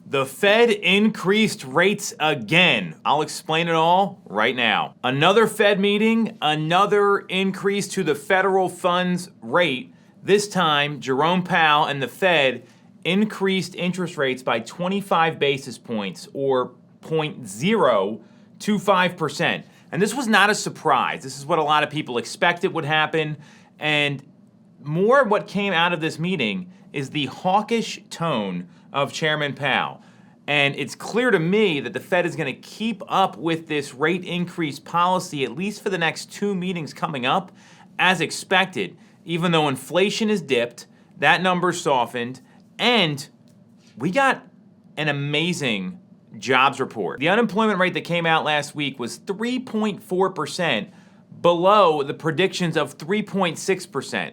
The Fed increased rates again. I'll explain it all right now. Another Fed meeting, another increase to the federal funds rate. This time, Jerome Powell and the Fed increased interest rates by 25 basis points, or 0.025%. And this was not a surprise. This is what a lot of people expected would happen. And more what came out of this meeting is the hawkish tone of Chairman Powell. And it's clear to me that the Fed is going to keep up with this rate increase policy, at least for the next two meetings coming up, as expected. Even though inflation is dipped, that number softened, and we got an amazing jobs report. The unemployment rate that came out last week was 3.4%, below the predictions of 3.6%.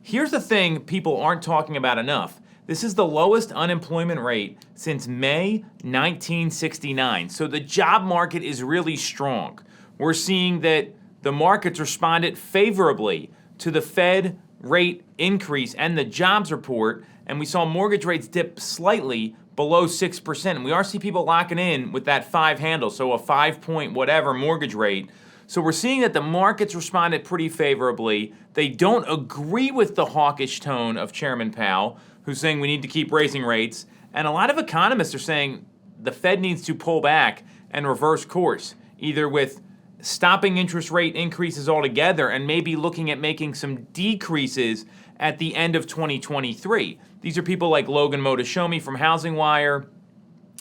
Here's the thing people aren't talking about enough. This is the lowest unemployment rate since May 1969. So the job market is really strong. We're seeing that the markets responded favorably to the Fed rate increase and the jobs report, and we saw mortgage rates dip slightly below 6%. And we are seeing people locking in with that 5 handle, so a 5 point whatever mortgage rate. So we're seeing that the markets responded pretty favorably. They don't agree with the hawkish tone of Chairman Powell, who's saying we need to keep raising rates. And a lot of economists are saying the Fed needs to pull back and reverse course, either with stopping interest rate increases altogether and maybe looking at making some decreases at the end of 2023. These are people like Logan Motashomi from Housing Wire,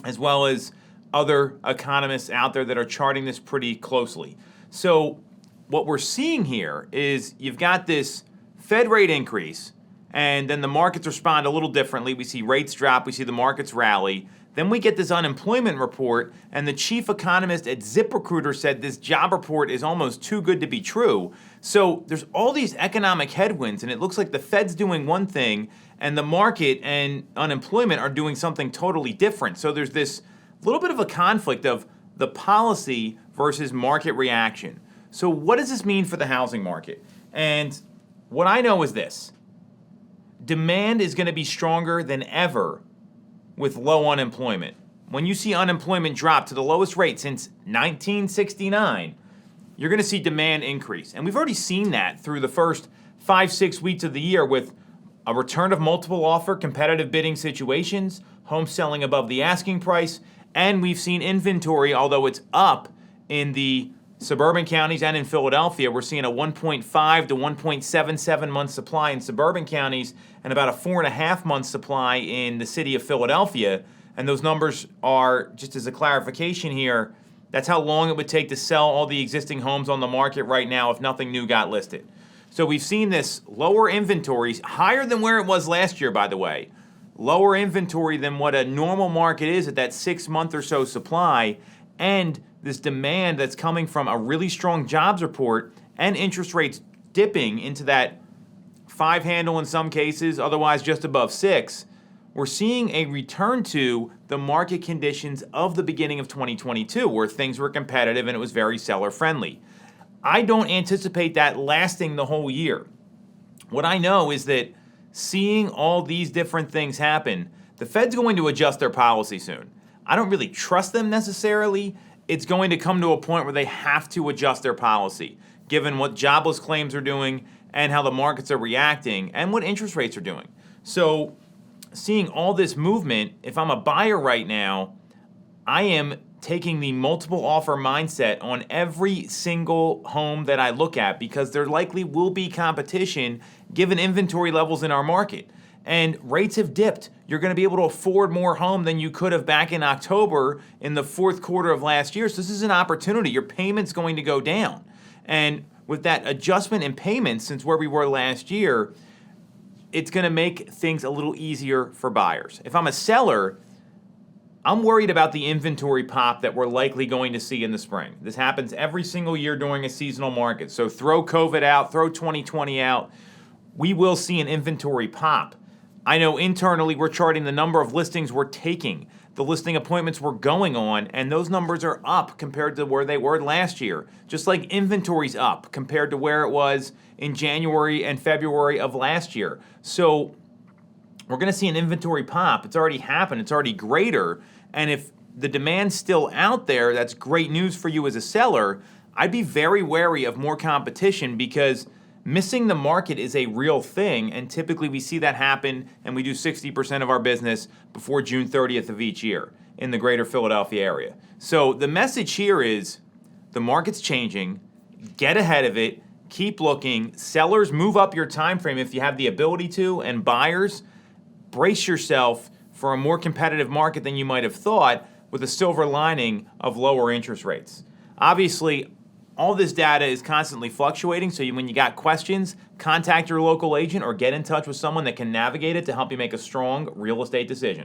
as well as other economists out there that are charting this pretty closely. So what we're seeing here is you've got this Fed rate increase, and then the markets respond a little differently. We see rates drop, we see the markets rally. Then we get this unemployment report, and the chief economist at ZipRecruiter said this job report is almost too good to be true. So there's all these economic headwinds, and it looks like the Fed's doing one thing, and the market and unemployment are doing something totally different. So there's this little bit of a conflict of the policy versus market reaction. So what does this mean for the housing market? And what I know is this. Demand is going to be stronger than ever with low unemployment. When you see unemployment drop to the lowest rate since 1969, you're going to see demand increase. And we've already seen that through the first 5-6 weeks of the year with a return of multiple offer, competitive bidding situations, homes selling above the asking price, and we've seen inventory, although it's up in the suburban counties and in Philadelphia. We're seeing a 1.5 to 1.77 month supply in suburban counties and about a 4.5 month supply in the city of Philadelphia. And those numbers are, just as a clarification here, that's how long it would take to sell all the existing homes on the market right now if nothing new got listed. So we've seen this lower inventories, higher than where it was last year, by the way. Lower inventory than what a normal market is at that 6 month or so supply, and this demand that's coming from a really strong jobs report and interest rates dipping into that 5 handle in some cases, otherwise just above 6. We're seeing a return to the market conditions of the beginning of 2022, where things were competitive and it was very seller friendly. I don't anticipate that lasting the whole year. What I know is that seeing all these different things happen, the Fed's going to adjust their policy soon. I don't really trust them necessarily. It's going to come to a point where they have to adjust their policy, given what jobless claims are doing and how the markets are reacting and what interest rates are doing. So seeing all this movement, if I'm a buyer right now, I am taking the multiple offer mindset on every single home that I look at because there likely will be competition given inventory levels in our market. And rates have dipped. You're going to be able to afford more home than you could have back in October in the fourth quarter of last year. So this is an opportunity. Your payment's going to go down. And with that adjustment in payments since where we were last year, it's going to make things a little easier for buyers. If I'm a seller, I'm worried about the inventory pop that we're likely going to see in the spring. This happens every single year during a seasonal market. So throw COVID out, throw 2020 out, we will see an inventory pop. I know internally we're charting the number of listings we're taking, the listing appointments we're going on, and those numbers are up compared to where they were last year. Just like inventory's up compared to where it was in January and February of last year. So we're going to see an inventory pop. It's already happened. It's already greater. And if the demand's still out there, that's great news for you as a seller. I'd be very wary of more competition because missing the market is a real thing. And typically we see that happen, and we do 60% of our business before June 30th of each year in the greater Philadelphia area. So the message here is the market's changing. Get ahead of it. Keep looking. Sellers, move up your time frame if you have the ability to, and buyers, brace yourself for a more competitive market than you might have thought, with a silver lining of lower interest rates. Obviously, all this data is constantly fluctuating, so when you got questions, contact your local agent or get in touch with someone that can navigate it to help you make a strong real estate decision.